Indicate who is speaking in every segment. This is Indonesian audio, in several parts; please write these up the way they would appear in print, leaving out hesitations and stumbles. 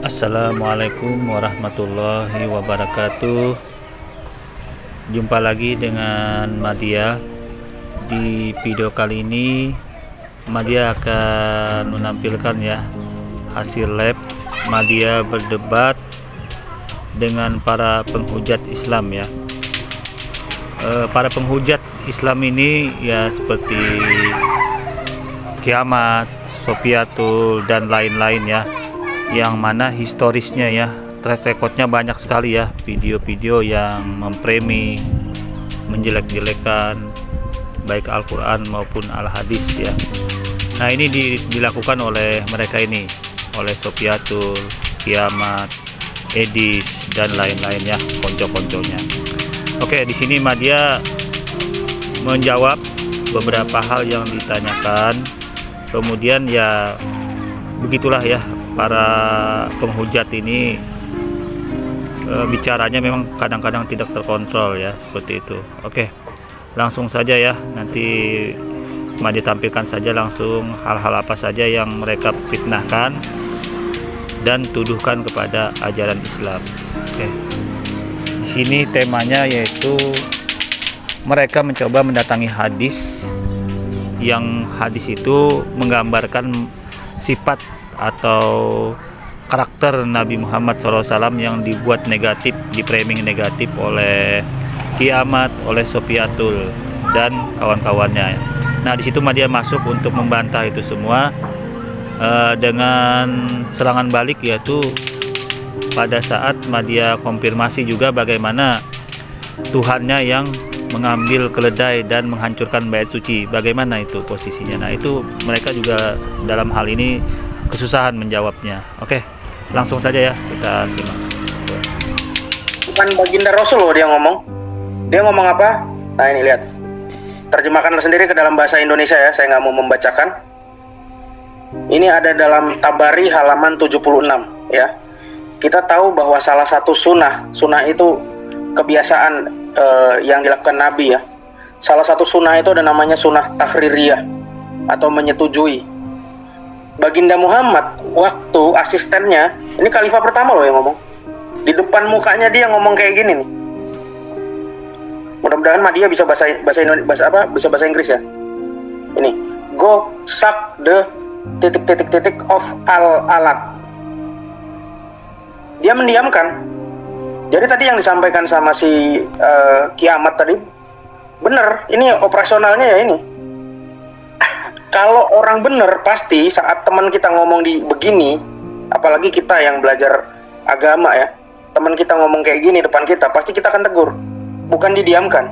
Speaker 1: Assalamualaikum warahmatullahi wabarakatuh. Jumpa lagi dengan Madia. Di video kali ini Madia akan menampilkan hasil lab Madia berdebat dengan para penghujat Islam para penghujat Islam ini seperti Kiamat, Sofiatul dan lain-lain yang mana historisnya track recordnya banyak sekali video-video yang mempremi, menjelek-jelekan baik Al-Quran maupun Al-Hadis Nah ini dilakukan oleh mereka ini, oleh Sofiatul, Kiamat, Edis dan lain-lain konco-konconya. Oke, di sini Madia menjawab beberapa hal yang ditanyakan. Kemudian begitulah para penghujat ini bicaranya memang kadang-kadang tidak terkontrol seperti itu. Oke, langsung saja nanti Madia tampilkan saja langsung hal-hal apa saja yang mereka fitnahkan dan tuduhkan kepada ajaran Islam. Oke, di sini temanya yaitu mereka mencoba mendatangi hadis, yang hadis itu menggambarkan sifat atau karakter Nabi Muhammad SAW yang dibuat negatif, dipraming negatif oleh Kiamat, oleh Sofiatul dan kawan-kawannya. Nah di situ Madia masuk untuk membantah itu semua dengan serangan balik, yaitu pada saat Madia konfirmasi juga bagaimana Tuhannya yang mengambil keledai dan menghancurkan bait suci, bagaimana itu posisinya. Nah itu mereka juga dalam hal ini kesusahan menjawabnya. Oke, langsung saja kita simak.
Speaker 2: Bukan baginda Rasul loh dia ngomong. Dia ngomong apa? Nah ini lihat. Terjemahkan sendiri ke dalam bahasa Indonesia saya nggak mau membacakan. Ini ada dalam Tabari halaman 76 Kita tahu bahwa salah satu sunnah itu kebiasaan yang dilakukan Nabi Salah satu sunnah itu ada namanya sunnah takririyah atau menyetujui. Baginda Muhammad waktu asistennya, ini khalifah pertama loh yang ngomong, di depan mukanya dia ngomong kayak gini nih. Mudah-mudahan Madia bisa bahasa Inggris Ini, go suck the ... of al-alat. Dia mendiamkan. Jadi tadi yang disampaikan sama si Kiamat tadi bener, ini operasionalnya ini. Kalau orang bener pasti saat teman kita ngomong di begini, apalagi kita yang belajar agama teman kita ngomong kayak gini depan kita, pasti kita akan tegur, bukan didiamkan.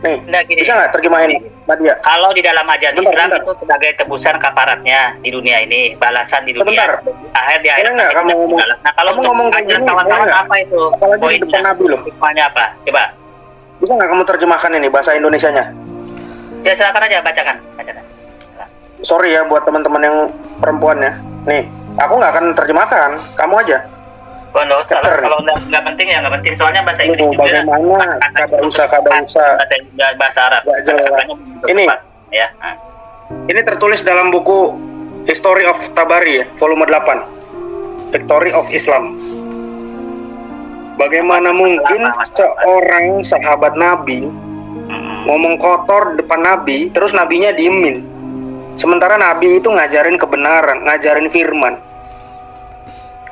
Speaker 2: Nih, bisa nggak terjemahin Madia?
Speaker 3: Kalau di dalam ajaran Islam itu sebagai tebusan kafaratnya di dunia ini, balasan di dunia. Di akhirat
Speaker 2: nggak kamu ngomong?
Speaker 3: Nah kalau untuk
Speaker 2: ngomong kayak gini,
Speaker 3: kawan-kawan apa itu?
Speaker 2: Apalagi di depan Nabi loh.
Speaker 3: Hikmahnya apa? Coba.
Speaker 2: Bisa nggak kamu terjemahkan ini bahasa Indonesianya?
Speaker 3: Ya silakan aja bacakan.
Speaker 2: Sorry buat teman-teman yang perempuan Nih, aku nggak akan terjemahkan, kamu aja.
Speaker 3: Kalau nggak penting nggak penting, soalnya bahasa Inggris juga.
Speaker 2: Bagaimana kada usah
Speaker 3: bahasa Arab.
Speaker 2: Ini ini tertulis dalam buku History of Tabari volume 8, Victory of Islam. Bagaimana mungkin seorang sahabat Nabi ngomong kotor depan Nabi, terus Nabinya diemin, sementara Nabi itu ngajarin kebenaran, ngajarin firman.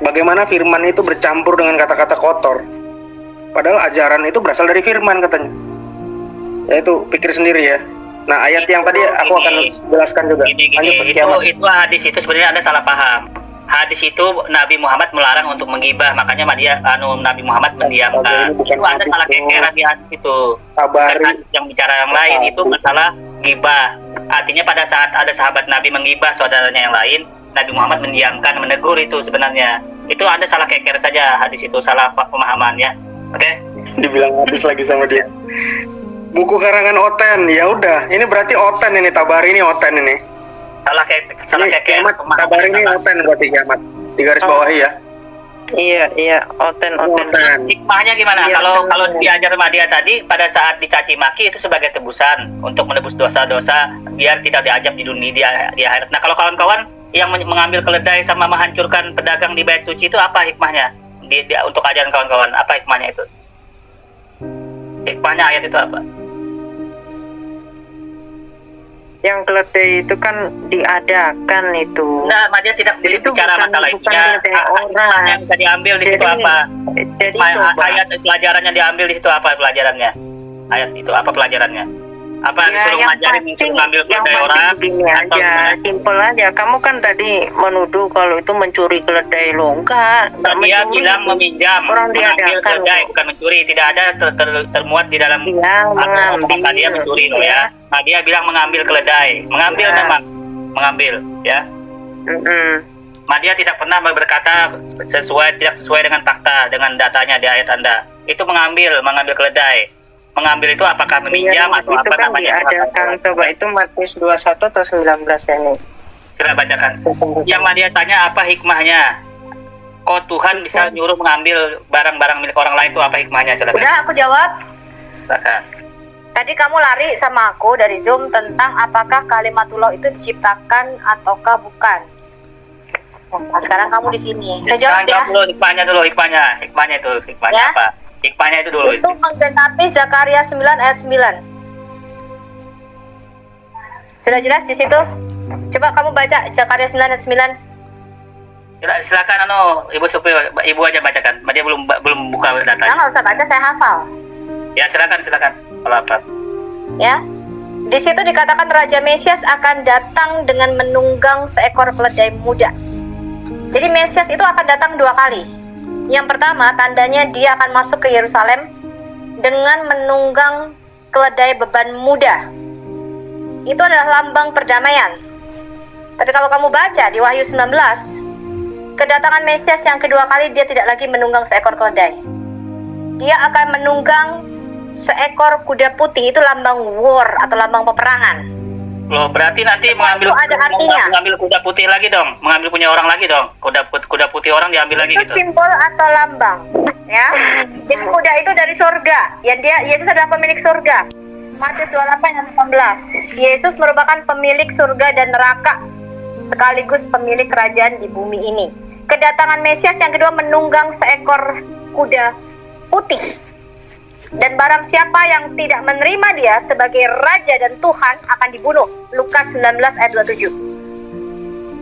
Speaker 2: Bagaimana firman itu bercampur dengan kata-kata kotor, padahal ajaran itu berasal dari firman katanya. Itu pikir sendiri Nah ayat yang tadi aku akan jelaskan juga. Lanjut,
Speaker 3: itu hadis itu sebenarnya ada salah paham. Hadis itu Nabi Muhammad melarang untuk menggibah, makanya Nabi Muhammad mendiamkan. Itu ada salah kekeran di hadis itu. Hadis yang bicara yang lain itu masalah gibah. Artinya pada saat ada sahabat Nabi menggibah saudaranya yang lain, Nabi Muhammad mendiamkan, menegur itu sebenarnya. Itu ada salah keker saja, hadis itu salah pemahaman Oke?
Speaker 2: Dibilang hadis lagi sama dia. Buku karangan Oten, ya udah. Ini berarti Oten ini, Tabari ini Oten ini.
Speaker 3: Salah keker.
Speaker 2: Tabari ini Oten berarti Kiamat. Di garis bawahi
Speaker 4: Iya, Oten.
Speaker 3: Hikmahnya gimana? Kalau diajar Madia tadi, pada saat dicaci maki itu sebagai tebusan untuk menebus dosa-dosa biar tidak diajab di dunia di akhirat. Nah kalau kawan-kawan yang mengambil keledai sama menghancurkan pedagang di bait suci itu apa hikmahnya? Untuk ajaran kawan-kawan, apa hikmahnya itu? Hikmahnya ayat itu apa?
Speaker 4: Yang keledai itu kan diadakan itu.
Speaker 3: Nah, dia tidak bicara masalah itu. Yang bisa diambil di situ apa?
Speaker 4: Jadi coba.
Speaker 3: Ayat pelajarannya diambil di situ apa pelajarannya? Ayat itu apa pelajarannya? Apa disuruh ngajarin ngambil keledai orang?
Speaker 4: Begini aja, simpel aja. Kamu kan tadi menuduh kalau itu mencuri keledai lo. Enggak
Speaker 3: Dia bilang meminjam,
Speaker 4: orang
Speaker 3: mengambil
Speaker 4: diadakan
Speaker 3: keledai, bukan mencuri. Tidak ada termuat di dalam kata dia mencuri loh ya. Nah, dia bilang mengambil keledai, mengambil memang mengambil ya. Nah, dia tidak pernah berkata tidak sesuai dengan fakta, dengan datanya di ayat Anda. Itu mengambil keledai. Mengambil itu apakah meminjam atau apa
Speaker 4: kan
Speaker 3: namanya?
Speaker 4: Diadakan. Coba itu Matius 21 atau 19 ini.
Speaker 3: Sila bacakan. Yang dia tanya apa hikmahnya? Kok Tuhan bisa nyuruh mengambil barang-barang milik orang lain itu apa hikmahnya? Silakan.
Speaker 5: Udah aku jawab.
Speaker 3: Silakan.
Speaker 5: Tadi kamu lari sama aku dari Zoom tentang apakah kalimatullah itu diciptakan ataukah bukan. Nah, sekarang kamu di sini. Saya jawab ya.
Speaker 3: Hikmahnya itu
Speaker 5: Ya?
Speaker 3: apa? Hikmahnya itu dulu.
Speaker 5: Itu menggenapi Zakaria 9 ayat 9. Sudah jelas di situ? Coba kamu baca Zakaria 9 ayat 9.
Speaker 3: Silakan Ibu Supi, Ibu aja bacakan. Dia belum buka
Speaker 5: Nah,
Speaker 3: datanya.
Speaker 5: nggak usah baca, saya hafal.
Speaker 3: Ya, silakan. Kalau apa?
Speaker 5: Ya. Di situ dikatakan Raja Mesias akan datang dengan menunggang seekor keledai muda. Jadi Mesias itu akan datang 2 kali. Yang pertama, tandanya dia akan masuk ke Yerusalem dengan menunggang keledai beban muda. Itu adalah lambang perdamaian. Tapi kalau kamu baca di Wahyu 19, kedatangan Mesias yang kedua kali dia tidak lagi menunggang seekor keledai. Dia akan menunggang seekor kuda putih, itu lambang war atau lambang peperangan.
Speaker 3: Loh, berarti nanti mengambil kuda putih lagi dong, mengambil punya orang lagi dong. Kuda putih orang diambil lagi
Speaker 5: itu
Speaker 3: gitu.
Speaker 5: Itu simbol atau lambang, ya. Jadi kuda itu dari surga. Ya, Yesus adalah pemilik surga. Matius 28 ayat 18. Yesus merupakan pemilik surga dan neraka, sekaligus pemilik kerajaan di bumi ini. Kedatangan Mesias yang kedua menunggang seekor kuda putih. Dan barang siapa yang tidak menerima dia sebagai Raja dan Tuhan akan dibunuh. Lukas 19 ayat 27.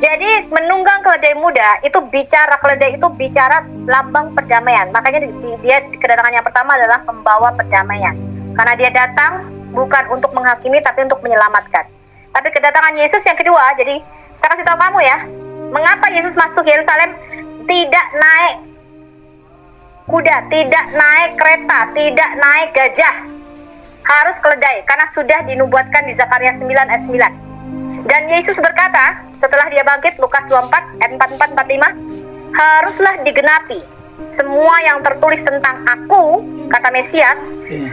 Speaker 5: Jadi menunggang keledai muda itu bicara lambang perdamaian. Makanya dia kedatangan yang pertama adalah pembawa perdamaian. Karena dia datang bukan untuk menghakimi tapi untuk menyelamatkan. Tapi kedatangan Yesus yang kedua, jadi saya kasih tahu kamu ya, mengapa Yesus masuk Yerusalem tidak naik kuda, tidak naik kereta, tidak naik gajah, harus keledai, karena sudah dinubuatkan di Zakaria 9 ayat 9. Dan Yesus berkata setelah dia bangkit, Lukas 24 ayat 44-45, haruslah digenapi semua yang tertulis tentang aku, kata Mesias,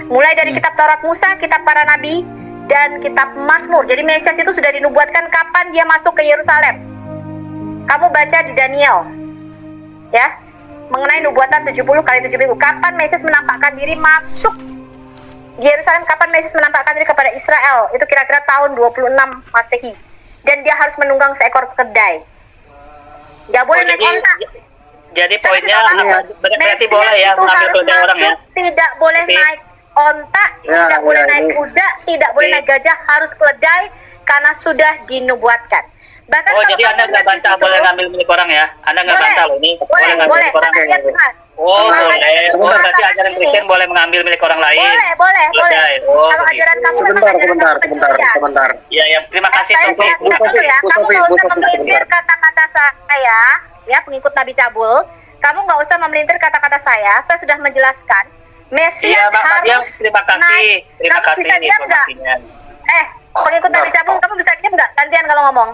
Speaker 5: mulai dari kitab Taurat Musa, kitab para nabi, dan kitab Mazmur. Jadi Mesias itu sudah dinubuatkan kapan dia masuk ke Yerusalem. Kamu baca di Daniel, ya, mengenai nubuatan 70 kali 7 minggu. Kapan Mesias menampakkan diri masuk Yerusalem, kapan Mesias menampakkan diri kepada Israel? Itu kira-kira tahun 26 Masehi. Dan dia harus menunggang seekor keledai. Gak boleh naik onta.
Speaker 3: Jadi poinnya berarti boleh ya mengambil keledai orang ya?
Speaker 5: Tidak boleh naik onta, tidak boleh naik kuda, tidak boleh naik gajah, harus keledai karena sudah dinubuatkan. Bahkan
Speaker 3: jadi Anda nggak bantah boleh ngambil milik orang ya? Anda nggak bantah loh ini?
Speaker 5: Boleh.
Speaker 3: Boleh. Berarti ajaran Kristen boleh mengambil milik orang lain?
Speaker 5: Boleh. Kalau ajaran kamu
Speaker 2: Sebentar.
Speaker 3: Ya, terima kasih.
Speaker 5: Kamu nggak usah memelintir kata-kata saya, ya, pengikut Nabi Cabul. Kamu nggak usah memelintir kata-kata saya. Saya sudah menjelaskan. Mesias harus naik.
Speaker 3: Terima kasih
Speaker 5: bisa diam nggak? Pengikut Nabi Cabul, kamu bisa diam nggak? Gantian kalau ngomong.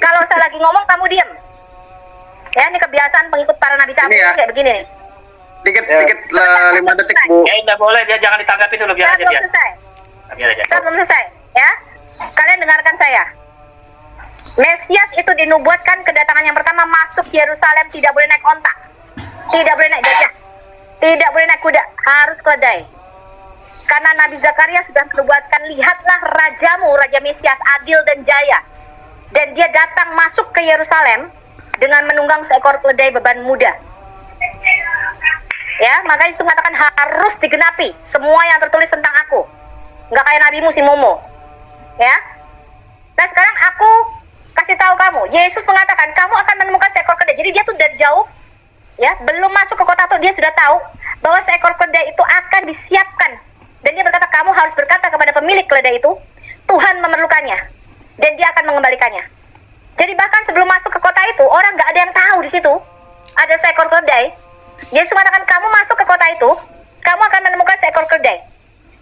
Speaker 5: Kalau saya lagi ngomong, kamu diam. Ya, ini kebiasaan pengikut para Nabi Cabul kayak begini nih.
Speaker 2: Dikit 5 detik, Bu.
Speaker 3: Ya, enggak boleh, dia jangan ditanggapi dulu, biar aja dia.
Speaker 5: Saya belum selesai, ya. Kalian dengarkan saya. Mesias itu dinubuatkan kedatangan yang pertama masuk Yerusalem tidak boleh naik onta, tidak boleh naik gajah, tidak boleh naik kuda, harus keledai. Karena Nabi Zakaria sudah menubuatkan, lihatlah rajamu, Raja Mesias, adil dan jaya. dan dia datang masuk ke Yerusalem dengan menunggang seekor keledai beban muda. Ya, makanya Yesus mengatakan harus digenapi semua yang tertulis tentang aku. Nggak kayak nabimu si Momo. Ya. Nah, sekarang aku kasih tahu kamu, Yesus mengatakan kamu akan menemukan seekor keledai. Jadi dia tuh dari jauh, ya, belum masuk ke kota tuh dia sudah tahu bahwa seekor keledai itu akan disiapkan. Dan dia berkata, kamu harus berkata kepada pemilik keledai itu, Tuhan memerlukannya, dan dia akan mengembalikannya. Jadi bahkan sebelum masuk ke kota itu, orang nggak ada yang tahu di situ ada seekor keledai. Yesus mengatakan kamu masuk ke kota itu, kamu akan menemukan seekor keledai.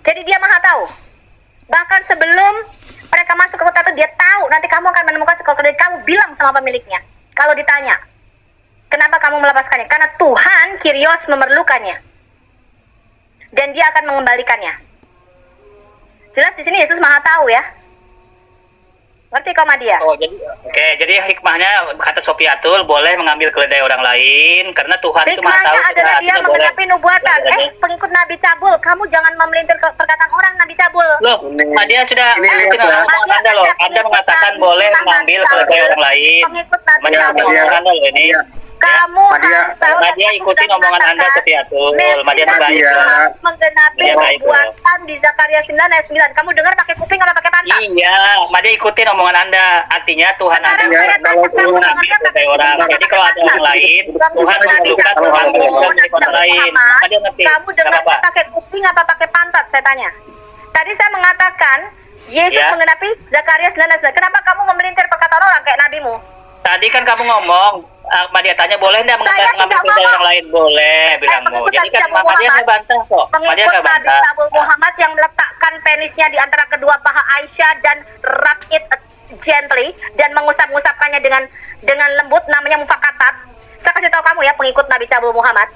Speaker 5: Jadi dia maha tahu. Bahkan sebelum mereka masuk ke kota itu, dia tahu nanti kamu akan menemukan seekor keledai. Kamu bilang sama pemiliknya, kalau ditanya, kenapa kamu melepaskannya? Karena Tuhan Kyrios memerlukannya, dan dia akan mengembalikannya. Jelas di sini Yesus maha tahu ya. Ngerti kau Madia?
Speaker 3: Oh, jadi hikmahnya kata Sofiatul boleh mengambil keledai orang lain karena Tuhan itu maha tahu.
Speaker 5: Hikmahnya adalah dia menggenapi nubuatan. Pengikut Nabi Cabul, kamu jangan memelintir perkataan orang Nabi Cabul.
Speaker 3: Loh, Madia sudah omongan Anda loh. Anda mengatakan boleh mengambil keledai orang lain.
Speaker 5: Pengikut Nabi Cabul.
Speaker 3: Anda loh ini.
Speaker 5: Kamu harus tahu.
Speaker 3: Madia ikutin omongan Anda Sofiatul. Madia
Speaker 5: menggenapi nubuatan di Zakaria 9 ayat 9. Kamu dengar pakai kuping apa pakai pantat?
Speaker 3: Iya, Madia ikutin omongan Anda. Artinya Tuhan Anda mengambil keledai orang. Jadi kalau ada orang lain, Tuhan memerlukan Tuhan orang lain. Madia ngerti.
Speaker 5: Kamu dengar pakai kuping apa pakai pantat? Saya tanya. Tadi saya mengatakan Yesus menggenapi Zakaria 9 ayat 9. Kenapa kamu memelintir perkataan orang kayak nabimu?
Speaker 3: Tadi kan kamu ngomong, Madia tanya boleh nggak mengambil keledai orang lain? Boleh, bilangmu. Jadi kan Madia nggak bantah kok. Madia nggak
Speaker 5: Nabi
Speaker 3: bantah.
Speaker 5: Sabul Muhammad yang meletakkan penisnya di antara kedua paha Aisyah dan rub it gently dan mengusap-ngusapkannya dengan lembut, namanya mufakatat. Saya kasih tahu kamu ya, pengikut Nabi Cabul Muhammad.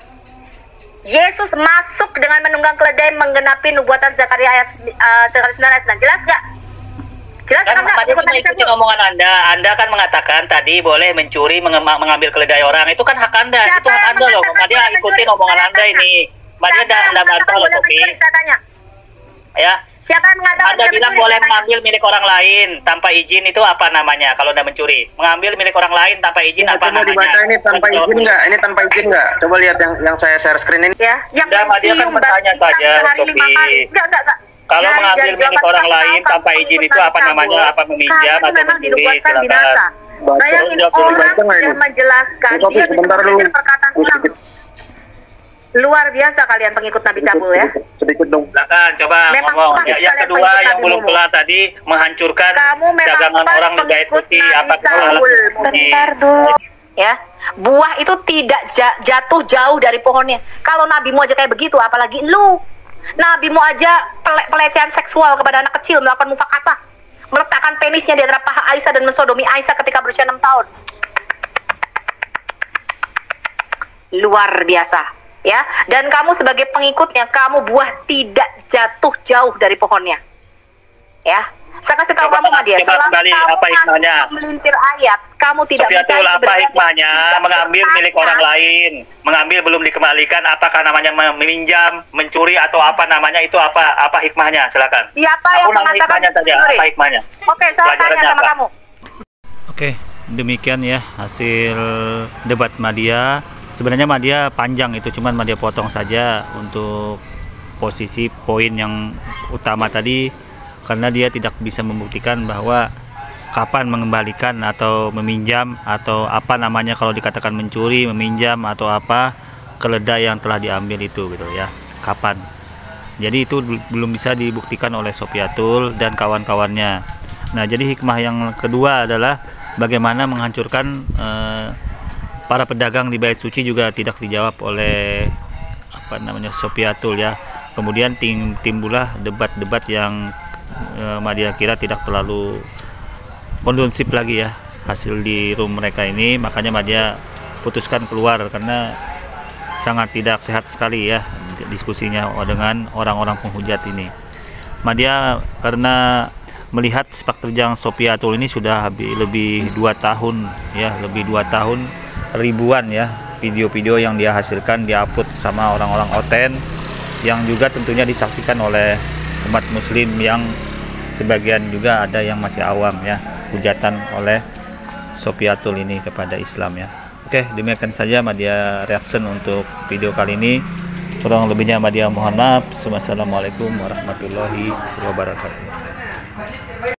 Speaker 5: Yesus masuk dengan menunggang keledai menggenapi nubuatan Zakaria ayat 9 ayat 9. Jelas nggak? Jelas
Speaker 3: Kan
Speaker 5: nggak?
Speaker 3: Madia cuma ikutin omongan Anda. Anda kan mengatakan tadi boleh mencuri, mengambil keledai orang. Itu kan hak Anda. Itu hak Anda loh. Madia ikutin omongan Anda ini. Madia nggak bantah loh, Sofi. Ya.
Speaker 5: Siapa yang mengatakan
Speaker 3: Anda bilang boleh mengambil milik orang lain tanpa izin, itu apa namanya kalau Anda mencuri? Mengambil milik orang lain tanpa izin apa
Speaker 2: Coba
Speaker 3: namanya?
Speaker 2: dibaca ini tanpa izin nggak? Ini tanpa izin nggak? Coba lihat yang saya share screen ini.
Speaker 5: Ya, yang
Speaker 3: Madia kan bertanya saja, Sofi. Kalau mengambil milik orang lain tanpa izin itu apa namanya? Apa meminjam atau mencuri? Silakan.
Speaker 5: Bayangin orang yang menjelaskan, dia bisa mendengar perkataan ulang. Luar biasa kalian pengikut Nabi Cabul ya.
Speaker 2: Sedikit dong.
Speaker 3: Silakan coba
Speaker 5: Memang
Speaker 3: ngomong.
Speaker 5: pasti
Speaker 3: Yang
Speaker 5: kalian
Speaker 3: kedua
Speaker 5: pengikut
Speaker 3: yang
Speaker 5: Nabi
Speaker 3: belum
Speaker 5: Muhammad.
Speaker 3: kelar tadi menghancurkan
Speaker 5: Kamu memang
Speaker 3: dagangan
Speaker 5: pas
Speaker 3: orang di Gait
Speaker 5: pengikut
Speaker 3: Putih.
Speaker 5: Nabi
Speaker 3: Apa
Speaker 5: Cabul.
Speaker 6: Bentar dulu.
Speaker 5: Ya, buah itu tidak jatuh jauh dari pohonnya. Kalau nabimu aja kayak begitu, apalagi lu. Nabimu aja pelecehan seksual kepada anak kecil, melakukan mufakatah, meletakkan penisnya di antara paha Aisyah dan mensodomi Aisyah ketika berusia 6 tahun. Luar biasa. Ya, dan kamu sebagai pengikutnya, kamu buah tidak jatuh jauh dari pohonnya. Ya, saya kasih tahu kamu Madia, selama
Speaker 3: kembali,
Speaker 5: kamu
Speaker 3: apa hikmahnya?
Speaker 5: masih memelintir ayat, kamu tidak
Speaker 3: Sofiatul, apa
Speaker 5: kebenaran,
Speaker 3: hikmahnya
Speaker 5: tidak
Speaker 3: mengambil milik
Speaker 5: bertanya.
Speaker 3: orang lain, mengambil belum dikembalikan, apakah namanya meminjam, mencuri atau apa namanya, itu apa hikmahnya? Silakan.
Speaker 5: Siapa yang
Speaker 3: Aku nanya
Speaker 5: mengatakan
Speaker 3: hikmahnya saja,
Speaker 5: mencuri?
Speaker 3: apa hikmahnya?
Speaker 5: Oke, saya tanya
Speaker 3: Pelajarannya
Speaker 5: sama
Speaker 3: apa?
Speaker 5: kamu.
Speaker 1: Oke, demikian ya hasil debat Madia. Sebenarnya Madia panjang itu, cuman Madia potong saja untuk posisi poin yang utama tadi, karena dia tidak bisa membuktikan bahwa kapan mengembalikan atau meminjam atau apa namanya kalau dikatakan mencuri, meminjam atau apa keledai yang telah diambil itu gitu ya. Kapan? Jadi itu belum bisa dibuktikan oleh Sofiatul dan kawan-kawannya. Nah, jadi hikmah yang kedua adalah bagaimana menghancurkan para pedagang di Bait Suci juga tidak dijawab oleh Sofiatul ya. Kemudian timbullah debat-debat yang Madia kira tidak terlalu kondusif lagi ya hasil di room mereka ini, makanya Madia putuskan keluar karena sangat tidak sehat sekali ya diskusinya dengan orang-orang penghujat ini. Madia karena melihat sepak terjang Sofiatul ini sudah lebih 2 tahun ya, lebih 2 tahun, ribuan ya video-video yang dia hasilkan diupload sama orang-orang oten yang juga tentunya disaksikan oleh umat muslim yang sebagian juga ada yang masih awam ya, hujatan oleh Sofiatul ini kepada Islam ya. Oke, demikian saja Madya Reaction untuk video kali ini. Kurang lebihnya Madya mohon maaf. Wassalamualaikum warahmatullahi wabarakatuh.